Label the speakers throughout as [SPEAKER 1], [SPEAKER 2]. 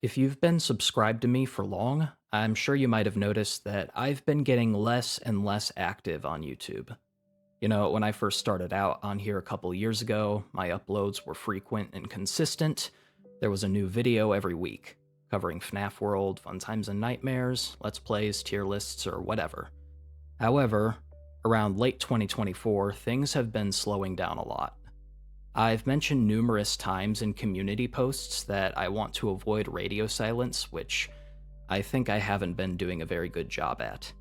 [SPEAKER 1] If you've been subscribed to me for long, I'm sure you might have noticed that I've been getting less and less active on YouTube. When I first started out on here a couple years ago, my uploads were frequent and consistent. There was a new video every week, covering FNAF World, Fun Times and Nightmares, Let's Plays, tier lists, or whatever. However, around late 2024, things have been slowing down a lot. I've mentioned numerous times in community posts that I want to avoid radio silence, which I think I haven't been doing a very good job at.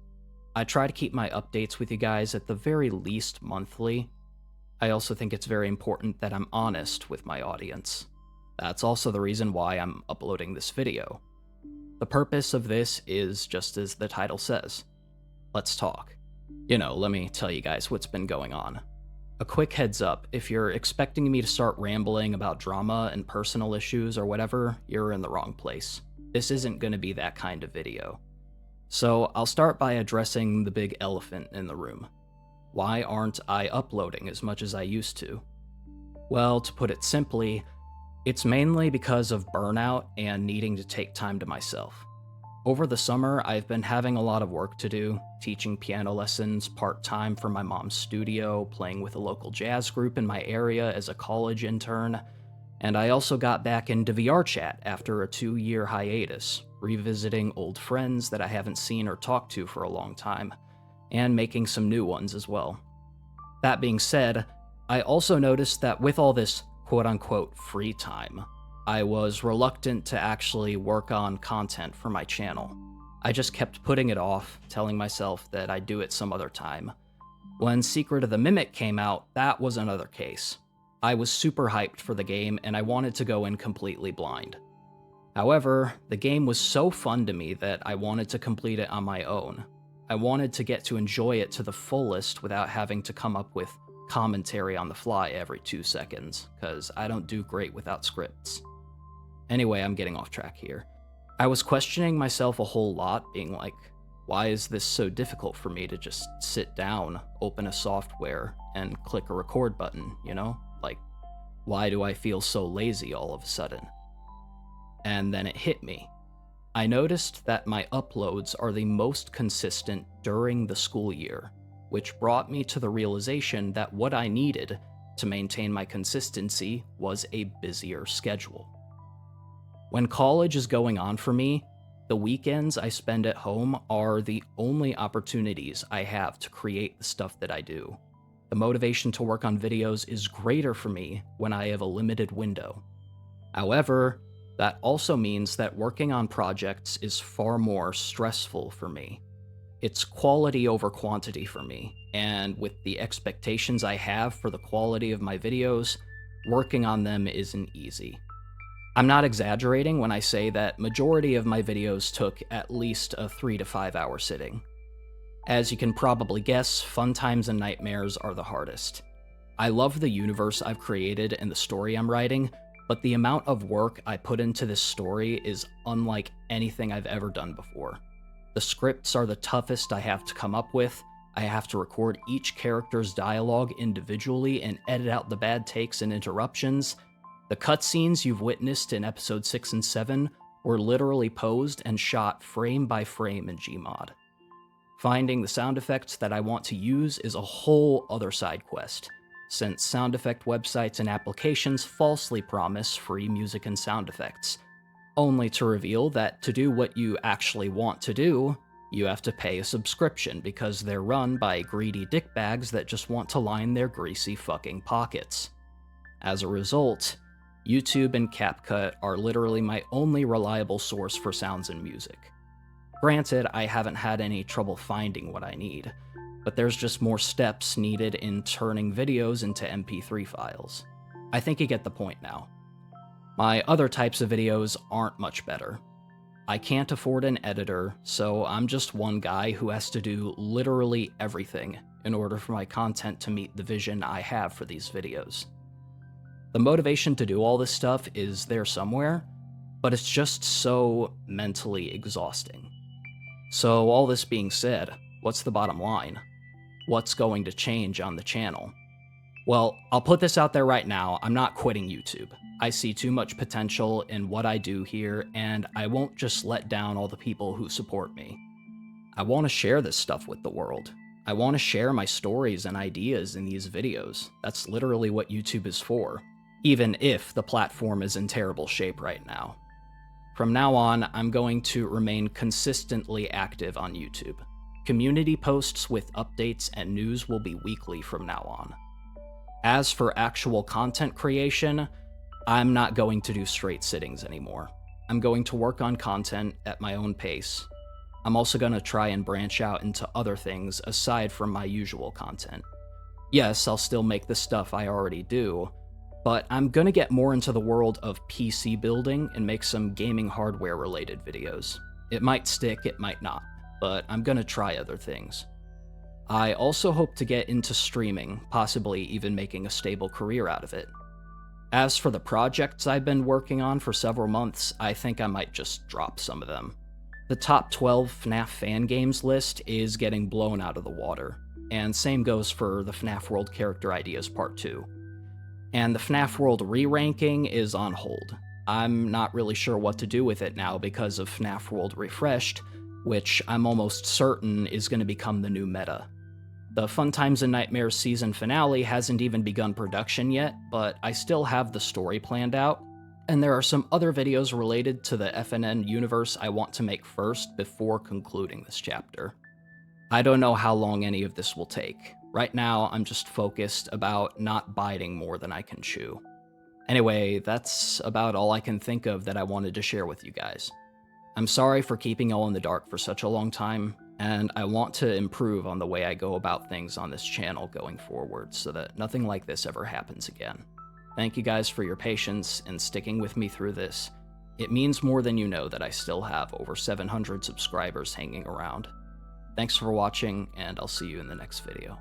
[SPEAKER 1] I try to keep my updates with you guys at the very least monthly. I also think it's very important that I'm honest with my audience. That's also the reason why I'm uploading this video. The purpose of this is just as the title says. Let's talk. Let me tell you guys what's been going on. A quick heads up, if you're expecting me to start rambling about drama and personal issues or whatever, you're in the wrong place. This isn't going to be that kind of video. So I'll start by addressing the big elephant in the room. Why aren't I uploading as much as I used to? Well, to put it simply, it's mainly because of burnout and needing to take time to myself. Over the summer, I've been having a lot of work to do, teaching piano lessons part-time for my mom's studio, playing with a local jazz group in my area as a college intern, and I also got back into VR chat after a 2-year hiatus, revisiting old friends that I haven't seen or talked to for a long time, and making some new ones as well. That being said, I also noticed that with all this quote-unquote free time, I was reluctant to actually work on content for my channel. I just kept putting it off, telling myself that I'd do it some other time. When Secret of the Mimic came out, that was another case. I was super hyped for the game and I wanted to go in completely blind. However, the game was so fun to me that I wanted to complete it on my own. I wanted to get to enjoy it to the fullest without having to come up with commentary on the fly every 2 seconds, because I don't do great without scripts. Anyway, I'm getting off track here. I was questioning myself a whole lot, being like, why is this so difficult for me to just sit down, open a software, and click a record button, Like, why do I feel so lazy all of a sudden? And then it hit me. I noticed that my uploads are the most consistent during the school year, which brought me to the realization that what I needed to maintain my consistency was a busier schedule. When college is going on for me, the weekends I spend at home are the only opportunities I have to create the stuff that I do. The motivation to work on videos is greater for me when I have a limited window. However, that also means that working on projects is far more stressful for me. It's quality over quantity for me, and with the expectations I have for the quality of my videos, working on them isn't easy. I'm not exaggerating when I say that majority of my videos took at least a 3 to 5 hour sitting. As you can probably guess, Fun Times and Nightmares are the hardest. I love the universe I've created and the story I'm writing, but the amount of work I put into this story is unlike anything I've ever done before. The scripts are the toughest I have to come up with. I have to record each character's dialogue individually and edit out the bad takes and interruptions. The cutscenes you've witnessed in episode 6 and 7 were literally posed and shot frame by frame in Gmod. Finding the sound effects that I want to use is a whole other side quest, since sound effect websites and applications falsely promise free music and sound effects, only to reveal that to do what you actually want to do, you have to pay a subscription because they're run by greedy dickbags that just want to line their greasy fucking pockets. As a result, YouTube and CapCut are literally my only reliable source for sounds and music. Granted, I haven't had any trouble finding what I need, but there's just more steps needed in turning videos into MP3 files. I think you get the point now. My other types of videos aren't much better. I can't afford an editor, so I'm just one guy who has to do literally everything in order for my content to meet the vision I have for these videos. The motivation to do all this stuff is there somewhere, but it's just so mentally exhausting. So all this being said, what's the bottom line? What's going to change on the channel? Well, I'll put this out there right now. I'm not quitting YouTube. I see too much potential in what I do here, and I won't just let down all the people who support me. I want to share this stuff with the world. I want to share my stories and ideas in these videos. That's literally what YouTube is for, even if the platform is in terrible shape right now. From now on, I'm going to remain consistently active on YouTube. Community posts with updates and news will be weekly from now on. As for actual content creation, I'm not going to do straight sittings anymore. I'm going to work on content at my own pace. I'm also going to try and branch out into other things aside from my usual content. Yes, I'll still make the stuff I already do, but I'm going to get more into the world of PC building and make some gaming hardware related videos. It might stick, it might not, but I'm going to try other things. I also hope to get into streaming, possibly even making a stable career out of it. As for the projects I've been working on for several months, I think I might just drop some of them. The top 12 FNAF fan games list is getting blown out of the water, and same goes for the FNAF World Character Ideas Part 2. And the FNAF World re-ranking is on hold. I'm not really sure what to do with it now because of FNAF World Refreshed, which I'm almost certain is going to become the new meta. The Fun Times and Nightmares season finale hasn't even begun production yet, but I still have the story planned out, and there are some other videos related to the FNN universe I want to make first before concluding this chapter. I don't know how long any of this will take. Right now, I'm just focused about not biting more than I can chew. Anyway, that's about all I can think of that I wanted to share with you guys. I'm sorry for keeping y'all in the dark for such a long time, and I want to improve on the way I go about things on this channel going forward so that nothing like this ever happens again. Thank you guys for your patience and sticking with me through this. It means more than you know that I still have over 700 subscribers hanging around. Thanks for watching, and I'll see you in the next video.